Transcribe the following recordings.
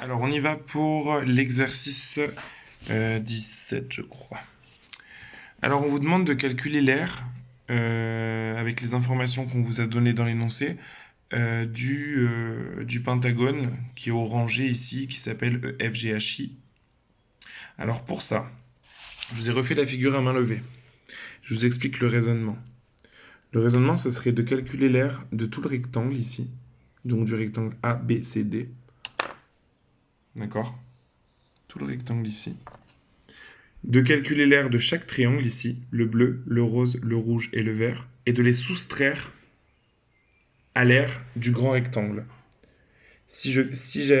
Alors, on y va pour l'exercice 17, je crois. Alors, on vous demande de calculer l'aire avec les informations qu'on vous a données dans l'énoncé du pentagone qui est orangé ici, qui s'appelle EFGHI. Alors, pour ça, je vous ai refait la figure à main levée. Je vous explique le raisonnement. Le raisonnement, ce serait de calculer l'aire de tout le rectangle ici, donc du rectangle ABCD. D'accord? Tout le rectangle ici. De calculer l'aire de chaque triangle ici, le bleu, le rose, le rouge et le vert, et de les soustraire à l'aire du grand rectangle. Si je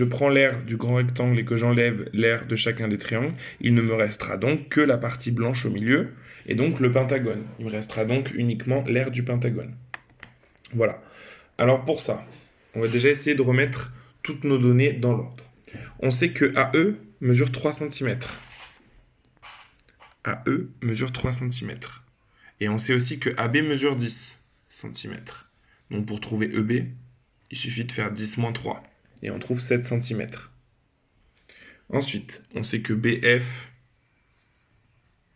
prends l'aire du grand rectangle et que j'enlève l'aire de chacun des triangles, il ne me restera donc que la partie blanche au milieu, et donc le pentagone. Il me restera donc uniquement l'aire du pentagone. Voilà. Alors pour ça, on va déjà essayer de remettre toutes nos données dans l'ordre. On sait que AE mesure 3 cm. AE mesure 3 cm. Et on sait aussi que AB mesure 10 cm. Donc pour trouver EB, il suffit de faire 10 moins 3. Et on trouve 7 cm. Ensuite, on sait que BF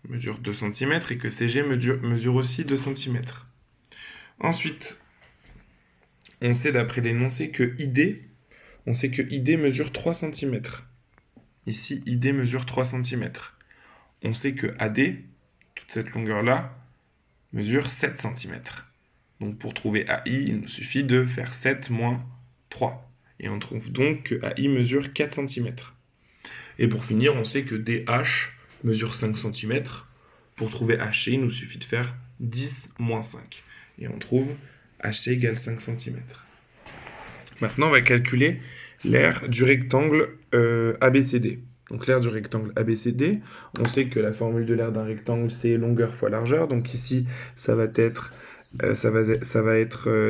mesure 2 cm et que CG mesure aussi 2 cm. Ensuite, on sait d'après l'énoncé que ID, mesure 3 cm. Ici, ID mesure 3 cm. On sait que AD, toute cette longueur-là, mesure 7 cm. Donc pour trouver AI, il nous suffit de faire 7 moins 3. Et on trouve donc que AI mesure 4 cm. Et pour finir, on sait que DH mesure 5 cm. Pour trouver HC, il nous suffit de faire 10 moins 5. Et on trouve HC égale 5 cm. Maintenant, on va calculer l'aire du rectangle ABCD. Donc l'aire du rectangle ABCD, on sait que la formule de l'aire d'un rectangle, c'est longueur fois largeur. Donc ici, ça va être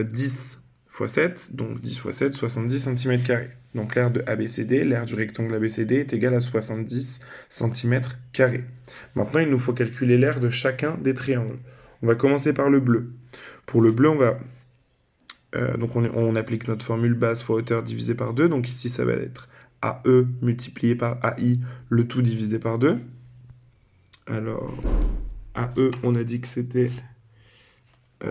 10 fois 7, donc 10 fois 7, 70 cm². Donc l'aire de ABCD, l'aire du rectangle ABCD est égale à 70 cm². Maintenant, il nous faut calculer l'aire de chacun des triangles. On va commencer par le bleu. Pour le bleu, on applique notre formule base fois hauteur divisé par 2. Donc ici, ça va être AE multiplié par AI, le tout divisé par 2. Alors, AE, on a dit que c'était... AE,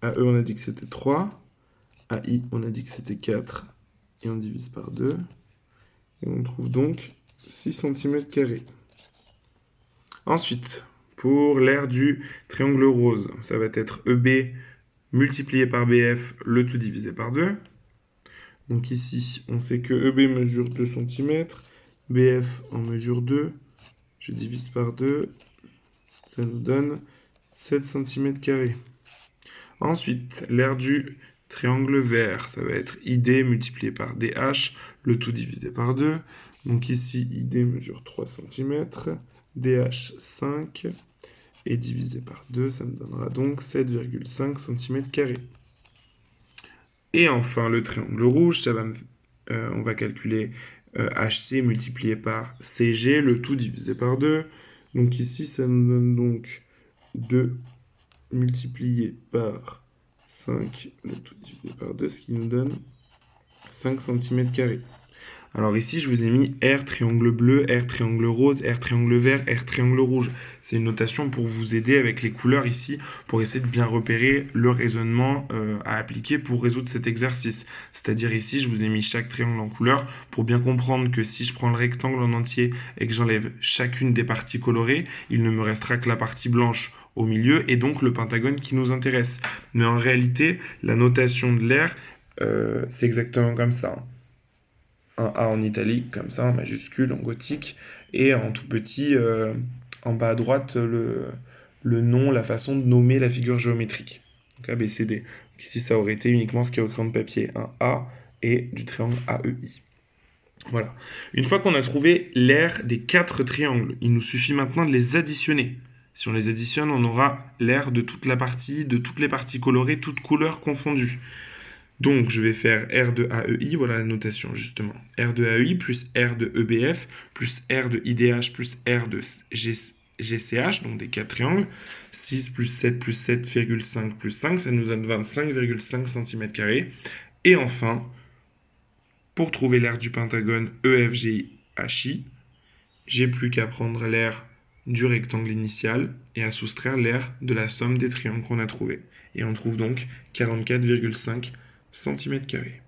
on a dit que c'était 3. AI, on a dit que c'était 4. Et on divise par 2. Et on trouve donc 6 cm². Ensuite, pour l'aire du triangle rose, ça va être EB multiplié par BF, le tout divisé par 2. Donc ici, on sait que EB mesure 2 cm, BF en mesure 2. Je divise par 2. Ça nous donne 7 cm². Ensuite, l'aire du triangle vert, ça va être ID multiplié par DH, le tout divisé par 2. Donc ici, ID mesure 3 cm, DH 5, et divisé par 2, ça me donnera donc 7,5 cm². Et enfin, le triangle rouge, on va calculer HC multiplié par CG, le tout divisé par 2. Donc ici, ça nous donne donc 2 multiplié par 5, le tout divisé par 2, ce qui nous donne 5 cm². Alors ici, je vous ai mis R triangle bleu, R triangle rose, R triangle vert, R triangle rouge. C'est une notation pour vous aider avec les couleurs ici, pour essayer de bien repérer le raisonnement à appliquer pour résoudre cet exercice. C'est-à-dire ici, je vous ai mis chaque triangle en couleur pour bien comprendre que si je prends le rectangle en entier et que j'enlève chacune des parties colorées, il ne me restera que la partie blanche au milieu et donc le pentagone qui nous intéresse. Mais en réalité, la notation de l'aire, c'est exactement comme ça. Un A en italique, comme ça, en majuscule, en gothique, et en tout petit, en bas à droite, le nom, la façon de nommer la figure géométrique. Donc ABCD. Donc ici, ça aurait été uniquement ce qui est au crayon de papier, un A et du triangle AEI. Voilà. Une fois qu'on a trouvé l'aire des 4 triangles, il nous suffit maintenant de les additionner. Si on les additionne, on aura l'aire de toute la partie, de toutes les parties colorées, toutes couleurs confondues. Donc, je vais faire R de AEI, voilà la notation justement. R de AEI plus R de EBF plus R de IDH plus R de GCH, donc des 4 triangles. 6 plus 7 plus 7,5 plus 5, ça nous donne 25,5 cm². Et enfin, pour trouver l'aire du pentagone EFGHI, j'ai plus qu'à prendre l'aire du rectangle initial et à soustraire l'aire de la somme des triangles qu'on a trouvés. Et on trouve donc 44,5 cm².